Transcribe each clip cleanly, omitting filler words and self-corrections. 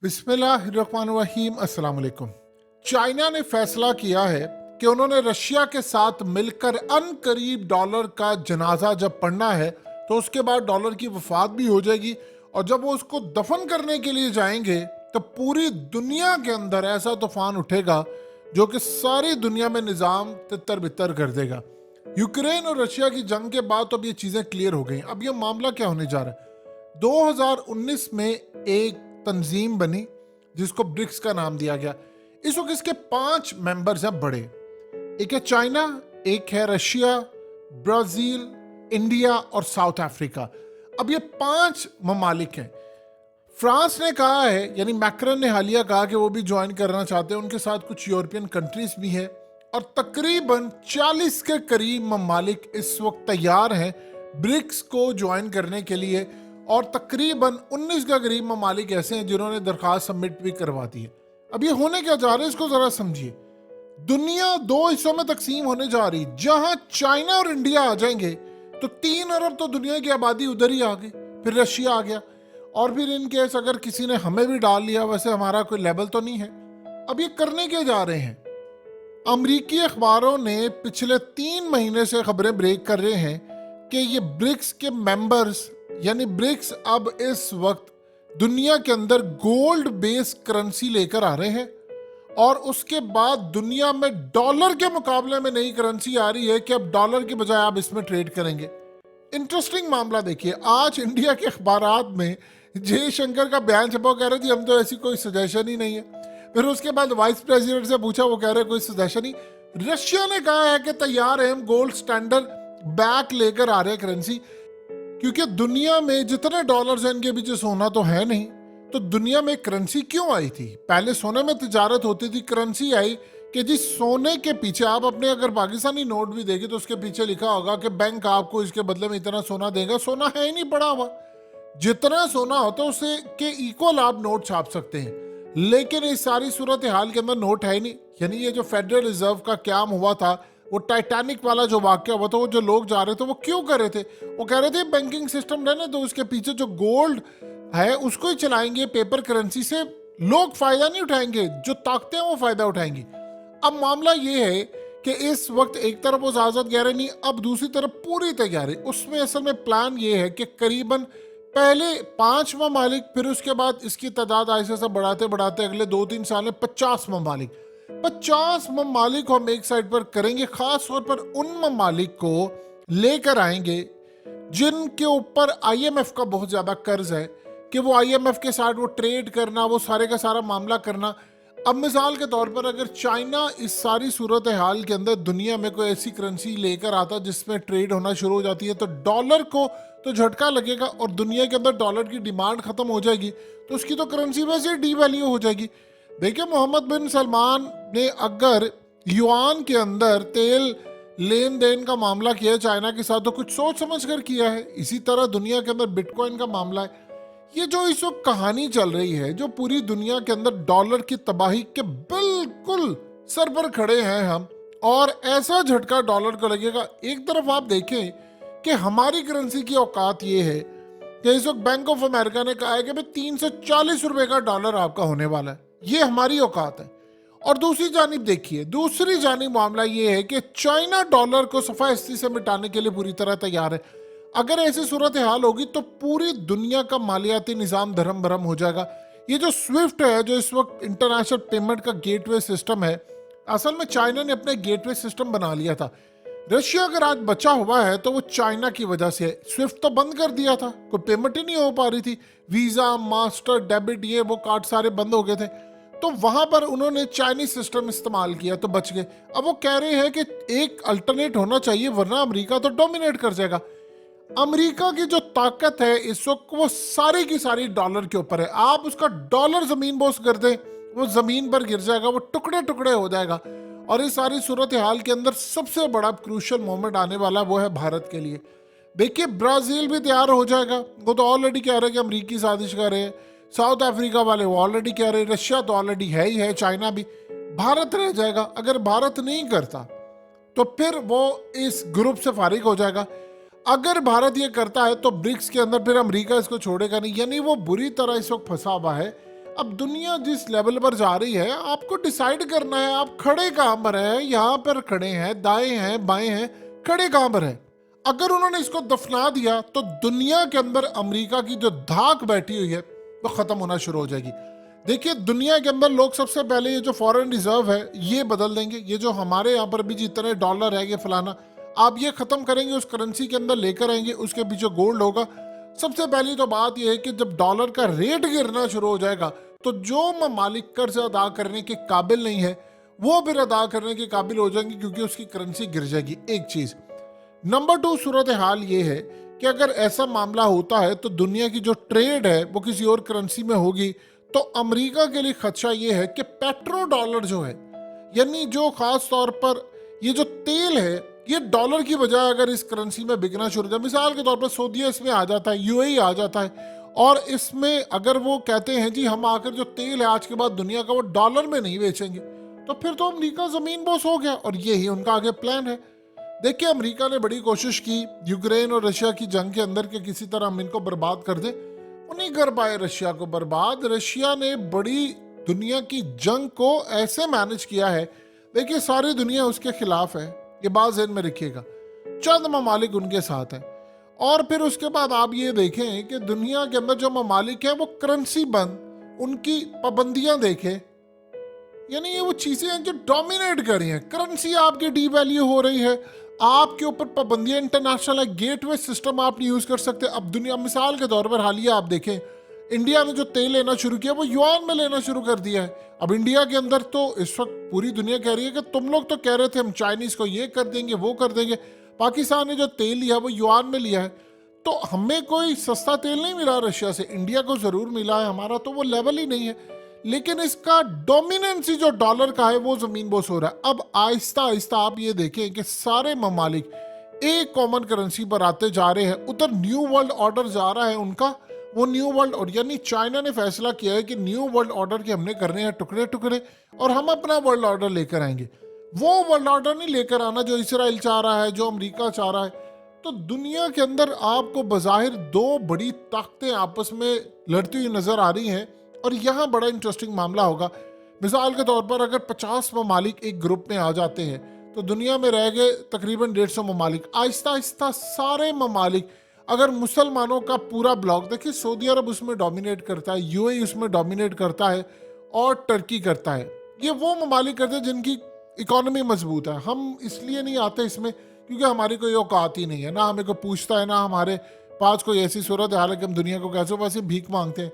बिस्मिल्लाहिर्रहमानिर्रहीम। अस्सलाम वालेकुम। चाइना ने फैसला किया है कि उन्होंने रशिया के साथ मिलकर अनकरीब डॉलर का जनाजा जब पढ़ना है तो उसके बाद डॉलर की वफात भी हो जाएगी, और जब वो उसको दफन करने के लिए जाएंगे तो पूरी दुनिया के अंदर ऐसा तूफान उठेगा जो कि सारी दुनिया में निज़ाम तितर बितर कर देगा। यूक्रेन और रशिया की जंग के बाद तो अब ये चीज़ें क्लियर हो गई। अब ये मामला क्या होने जा रहा है? 2019 में एक तंजीम बनी जिसको ब्रिक्स का नाम दिया गया। इस वक्त इसके 5 मेंबर्स हैं बड़े। एक है चाइना, एक है रशिया, ब्राजील, इंडिया और साउथ अफ्रीका। अब ये 5 ममालिक हैं। फ्रांस ने कहा है, यानी मैक्रन ने हालिया कहा कि वो भी ज्वाइन करना चाहते हैं। उनके साथ कुछ यूरोपियन कंट्रीज भी है और तकरीबन 40 के करीब ममालिक इस वक्त तैयार हैं ब्रिक्स को ज्वाइन करने के लिए, और तकरीबन 19 के करीब ममालिक ऐसे हैं जिन्होंने दरखास्त सबमिट भी करवा दी है। अब ये होने क्या जा रहा है, इसको जरा समझिए। दुनिया 2 हिस्सों में तकसीम होने जा रही। जहां चाइना और इंडिया आ जाएंगे तो 3 अरब तो दुनिया की आबादी उधर ही आ गई, फिर रशिया आ गया, और फिर इन केस अगर किसी ने हमें भी डाल लिया, वैसे हमारा कोई लेवल तो नहीं है। अब ये करने के जा रहे हैं। अमरीकी अखबारों ने पिछले 3 महीने से खबरें ब्रेक कर रहे हैं कि ये ब्रिक्स के मेंबर्स, यानी ब्रिक्स अब इस वक्त दुनिया के अंदर गोल्ड बेस्ड करेंसी लेकर आ रहे हैं, और उसके बाद दुनिया में डॉलर के मुकाबले में नई करेंसी आ रही है कि अब डॉलर की बजाय आप इसमें ट्रेड करेंगे। इंटरेस्टिंग मामला देखिए, आज इंडिया के अखबारात में जयशंकर का बयान छपा, कह रहे थे हम तो ऐसी कोई सजेशन ही नहीं है। फिर उसके बाद वाइस प्रेसिडेंट से पूछा, वो कह रहे कोई सजेशन ही। रशिया ने कहा है कि तैयार है, हम गोल्ड स्टैंडर्ड बैक लेकर आ रहे हैं करेंसी, क्योंकि दुनिया में जितने डॉलर्स हैं इनके पीछे सोना तो है नहीं। तो दुनिया में करेंसी क्यों आई थी? पहले सोने में तिजारत होती थी, करेंसी आई कि जी सोने के पीछे आप अपने अगर पाकिस्तानी नोट भी देंगे तो उसके पीछे लिखा होगा कि बैंक आपको इसके बदले में इतना सोना देगा। सोना है ही नहीं पड़ा हुआ, जितना सोना होता है उससे के इक्वल आप नोट छाप सकते हैं, लेकिन इस सारी सूरत हाल के अंदर नोट है ही नहीं। यानी ये जो फेडरल रिजर्व का क्याम हुआ था, वो टाइटैनिक वाला जो वाक्य हुआ था, वो जो लोग जा रहे थे वो क्यों कर रहे थे? वो कह रहे थे बैंकिंग सिस्टम रहने दो, उसके पीछे जो गोल्ड है उसको ही चलाएंगे, पेपर करेंसी से लोग फायदा नहीं उठाएंगे, जो ताकतें हैं वो फायदा उठाएंगी। अब मामला ये है कि इस वक्त एक तरफ वो आजाद कह रहे नहीं, अब दूसरी तरफ पूरी तैयारी। उसमें असल में प्लान ये है कि करीबन पहले 5 ममालिक, फिर उसके बाद इसकी तादाद ऐसे से बढ़ाते बढ़ाते अगले 2-3 साल में 50 ममालिक। 50 ममालिक हम एक साइड पर करेंगे, खास तौर पर उन ममालिक को लेकर आएंगे जिनके ऊपर आईएमएफ का बहुत ज्यादा कर्ज है, कि वो आईएमएफ के साथ वो ट्रेड करना, वो सारे का सारा मामला करना। अब मिसाल के तौर पर अगर चाइना इस सारी सूरत हाल के अंदर दुनिया में कोई ऐसी करेंसी लेकर आता जिसमें ट्रेड होना शुरू हो जाती है, तो डॉलर को तो झटका लगेगा और दुनिया के अंदर डॉलर की डिमांड खत्म हो जाएगी, तो उसकी तो करेंसी वैसे ही डीवैल्यू हो जाएगी। देखिए, मोहम्मद बिन सलमान ने अगर युआन के अंदर तेल लेन देन का मामला किया है चाइना के साथ, तो कुछ सोच समझ कर किया है। इसी तरह दुनिया के अंदर बिटकॉइन का मामला है। ये जो इस वक्त कहानी चल रही है, जो पूरी दुनिया के अंदर डॉलर की तबाही के बिल्कुल सर पर खड़े हैं हम, और ऐसा झटका डॉलर को लगेगा। एक तरफ आप देखें कि हमारी करेंसी की औकात ये है कि इस वक्त बैंक ऑफ अमेरिका ने कहा है कि भाई 340 रुपए का डॉलर आपका होने वाला है, ये हमारी औकात है। और दूसरी जानिब देखिए, दूसरी जानिब मामला ये है कि चाइना डॉलर को सफायस्ती से मिटाने के लिए पूरी तरह तैयार है। अगर ऐसी सूरत हाल होगी तो पूरी दुनिया का मालियाती निज़ाम धर्म भरम हो जाएगा। ये जो स्विफ्ट है, जो इस वक्त इंटरनेशनल पेमेंट का गेटवे सिस्टम है, असल में चाइना ने अपने गेटवे सिस्टम बना लिया था। रशिया अगर आज बचा हुआ है तो वो चाइना की वजह से है। स्विफ्ट तो बंद कर दिया था, कोई पेमेंट ही नहीं हो पा रही थी। वीजा, मास्टर, डेबिट, ये वो कार्ड सारे बंद हो गए थे, तो वहां पर उन्होंने चाइनीज सिस्टम इस्तेमाल किया तो बच गए। अब वो कह रहे हैं कि एक अल्टरनेट होना चाहिए, वरना अमेरिका तो डोमिनेट कर जाएगा। अमेरिका की जो ताकत है इस वक्त, वो सारी की सारी डॉलर के ऊपर है। आप उसका डॉलर जमीन बोस कर दें, वो जमीन पर गिर जाएगा, वो टुकड़े टुकड़े हो जाएगा। और इस सारी सूरत हाल के अंदर सबसे बड़ा क्रूशियल मोमेंट आने वाला वो है भारत के लिए। देखिए, ब्राजील भी तैयार हो जाएगा, वो तो ऑलरेडी कह रहे हैं कि अमरीकी साजिश कर रहे हैं। साउथ अफ्रीका वाले वो ऑलरेडी कह रहे हैं, रशिया तो ऑलरेडी है ही है, चाइना भी। भारत रह जाएगा। अगर भारत नहीं करता तो फिर वो इस ग्रुप से फारिग हो जाएगा। अगर भारत ये करता है तो ब्रिक्स के अंदर फिर अमेरिका इसको छोड़ेगा नहीं, यानी वो बुरी तरह इस वक्त फंसा हुआ है। अब दुनिया जिस लेवल पर जा रही है, आपको डिसाइड करना है आप खड़े कहां पर है। यहां पर खड़े हैं, दाएं हैं, बाएं हैं, खड़े कहां पर है। अगर उन्होंने इसको दफना दिया तो दुनिया के अंदर अमेरिका की जो धाक बैठी हुई है वो खत्म होना शुरू हो जाएगी। देखिए, दुनिया के अंदर लोग सबसे पहले ये जो फॉरेन रिजर्व है ये बदल देंगे। ये जो हमारे यहाँ पर भी जितने डॉलर है ये फलाना, आप ये खत्म करेंगे, उस करेंसी के अंदर लेकर आएंगे, उसके पीछे गोल्ड होगा। सबसे पहली तो बात यह है कि जब डॉलर का रेट गिरना शुरू हो जाएगा तो जो ममालिक कर्ज अदा करने के काबिल नहीं है वो फिर अदा करने के काबिल हो जाएंगे, क्योंकि उसकी करेंसी गिर जाएगी। एक चीज। नंबर 2, सूरत हाल ये है कि अगर ऐसा मामला होता है तो दुनिया की जो ट्रेड है वो किसी और करेंसी में होगी, तो अमेरिका के लिए खदशा ये है कि पेट्रो डॉलर जो है, यानी जो खास तौर पर ये जो तेल है, ये डॉलर की बजाय अगर इस करेंसी में बिकना शुरू हो जाए, मिसाल के तौर पर सऊदीया इसमें आ जाता है, यूएई आ जाता है, और इसमें अगर वो कहते हैं जी हम आकर जो तेल है आज के बाद दुनिया का वो डॉलर में नहीं बेचेंगे, तो फिर तो अमेरिका जमीन बोस हो गया। और यही उनका आगे प्लान है। देखिए, अमेरिका ने बड़ी कोशिश की यूक्रेन और रशिया की जंग के अंदर के किसी तरह हम इनको बर्बाद कर दे, वो नहीं कर पाए रशिया को बर्बाद। रशिया ने बड़ी दुनिया की जंग को ऐसे मैनेज किया है, देखिए सारी दुनिया उसके खिलाफ है, ये बात ज़हन में रखिएगा, चंद ममालिक उनके साथ हैं। और फिर उसके बाद आप ये देखें कि दुनिया के अंदर जो ममालिक हैं वो करेंसी बंद, उनकी पाबंदियां देखें, यानी ये वो चीजें हैं जो डोमिनेट कर रही हैं। करेंसी आपकी डीवैल्यू हो रही है, आपके ऊपर पाबंदियां इंटरनेशनल है, गेटवे सिस्टम आप नहीं यूज कर सकते। अब दुनिया, मिसाल के तौर पर हालिया आप देखें, इंडिया ने जो तेल लेना शुरू किया वो युआन में लेना शुरू कर दिया है। अब इंडिया के अंदर तो इस वक्त पूरी दुनिया कह रही है कि तुम लोग तो कह रहे थे हम चाइनीज को ये कर देंगे वो कर देंगे, पाकिस्तान ने जो तेल लिया वो युआन में लिया है, तो हमें कोई सस्ता तेल नहीं मिला रशिया से, इंडिया को जरूर मिला है, हमारा तो वो लेवल ही नहीं है। लेकिन इसका डोमिनेंसी जो डॉलर का है वो जमीन बोस हो रहा है। अब आहिस्ता आहिस्ता आप ये देखें कि सारे ममालिक एक कॉमन करेंसी पर आते जा रहे हैं, उधर न्यू वर्ल्ड ऑर्डर जा रहा है उनका। वो न्यू वर्ल्ड ऑर्डर, यानी चाइना ने फैसला किया है कि न्यू वर्ल्ड ऑर्डर के हमने करने हैं टुकड़े टुकड़े, और हम अपना वर्ल्ड ऑर्डर लेकर आएंगे। वो वर्ल्ड ऑर्डर नहीं लेकर आना जो इसराइल चाह रहा है, जो अमेरिका चाह रहा है। तो दुनिया के अंदर आपको बज़ाहिर दो बड़ी ताकतें आपस में लड़ती हुई नजर आ रही हैं, और यहाँ बड़ा इंटरेस्टिंग मामला होगा। मिसाल के तौर पर अगर 50 ममालिक एक ग्रुप में आ जाते हैं तो दुनिया में रह गए तकरीबन 150 ममालिक। आहिस्ता आहिस्ता सारे ममालिक, अगर मुसलमानों का पूरा ब्लॉक, देखिए सऊदी अरब उसमें डोमिनेट करता है, यूएई उसमें डोमिनेट करता है, और टर्की करता है। ये वो ममालिक करते हैं जिनकी इकोनॉमी मजबूत है। हम इसलिए नहीं आते इसमें क्योंकि हमारी कोई औकात ही नहीं है, ना हमें कोई पूछता है, ना हमारे पास कोई ऐसी सूरत हाल है कि हम दुनिया को कैसे वैसे भीख मांगते हैं।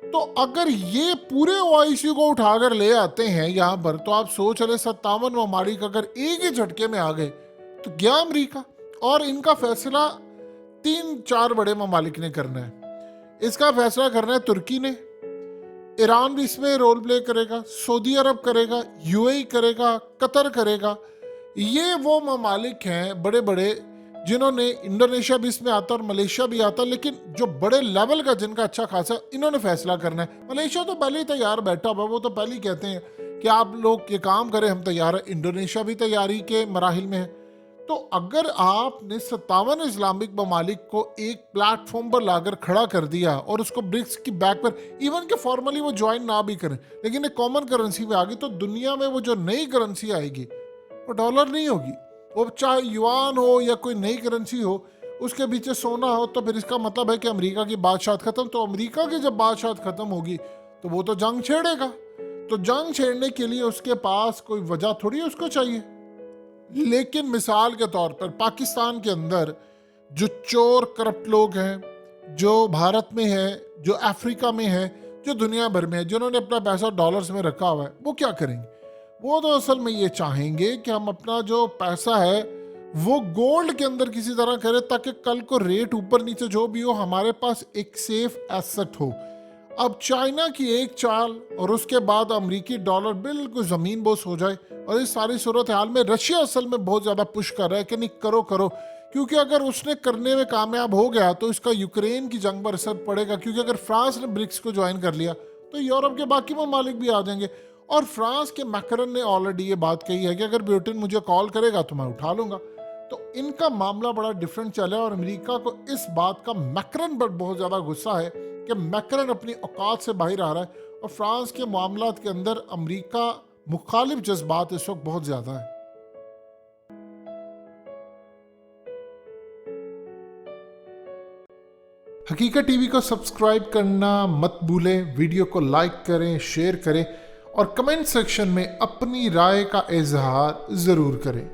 तो अगर ये पूरे ओआईसी को उठाकर ले आते हैं यहाँ पर, तो आप सोच रहे 57 ममालिक अगर एक ही झटके में आ गए तो गया अमेरिका। और इनका फैसला 3-4 बड़े ममालिक ने करना है। इसका फैसला करना है तुर्की ने, ईरान भी इसमें रोल प्ले करेगा, सऊदी अरब करेगा, यूएई करेगा, कतर करेगा। ये वो ममालिक हैं बड़े बड़े जिन्होंने, इंडोनेशिया भी इसमें आता और मलेशिया भी आता, लेकिन जो बड़े लेवल का जिनका अच्छा खासा इन्होंने फैसला करना है। मलेशिया तो पहले ही तैयार बैठा हुआ, वो तो पहले ही कहते हैं कि आप लोग ये काम करें, हम तैयार है। इंडोनेशिया भी तैयारी के मराहिल में है। तो अगर आपने 57 इस्लामिक ममालिक को एक प्लेटफॉर्म पर लाकर खड़ा कर दिया और उसको ब्रिक्स की बैक पर, इवन के फॉर्मली वो ज्वाइन ना भी करें, लेकिन एक कॉमन करेंसी में आ गई, तो दुनिया में वो जो नई करेंसी आएगी वो डॉलर नहीं होगी, वो चाहे युआन हो या कोई नई करेंसी हो, उसके पीछे सोना हो। तो फिर इसका मतलब है कि अमेरिका की बादशाहत खत्म। तो अमेरिका की जब बादशाहत खत्म होगी तो वो तो जंग छेड़ेगा। तो जंग छेड़ने के लिए उसके पास कोई वजह थोड़ी उसको चाहिए। लेकिन मिसाल के तौर पर पाकिस्तान के अंदर जो चोर करप्ट लोग हैं, जो भारत में है, जो अफ्रीका में है, जो दुनिया भर में है, जिन्होंने अपना पैसा डॉलर्स में रखा हुआ है, वो क्या करेंगे? वो तो असल में ये चाहेंगे कि हम अपना जो पैसा है वो गोल्ड के अंदर किसी तरह करें, ताकि कल को रेट ऊपर नीचे जो भी हो हमारे पास एक सेफ एसेट हो। अब चाइना की एक चाल और उसके बाद अमेरिकी डॉलर बिल्कुल जमीन बोस हो जाए, और इस सारी सूरत हाल में रशिया असल में बहुत ज्यादा पुश कर रहा है कि नहीं करो करो, क्योंकि अगर उसने करने में कामयाब हो गया तो इसका यूक्रेन की जंग पर असर पड़ेगा। क्योंकि अगर फ्रांस ने ब्रिक्स को ज्वाइन कर लिया तो यूरोप के बाकी ममालिक भी आ जाएंगे। और फ्रांस के मैकरन ने ऑलरेडी ये बात कही है कि अगर ब्रिटेन मुझे कॉल करेगा तो मैं उठा लूंगा। तो इनका मामला बड़ा डिफरेंट चला, और अमेरिका को इस बात का मैकरन पर बहुत ज्यादा गुस्सा है कि मैकरन अपनी औकात से बाहर आ रहा है और फ्रांस के मामलात के अंदर अमेरिका मुखालिफ जज्बात इस वक्त बहुत ज़्यादा है। हकीकत टीवी को सब्सक्राइब करना मत भूलें, वीडियो को लाइक करें, शेयर करें और कमेंट सेक्शन में अपनी राय का इजहार ज़रूर करें।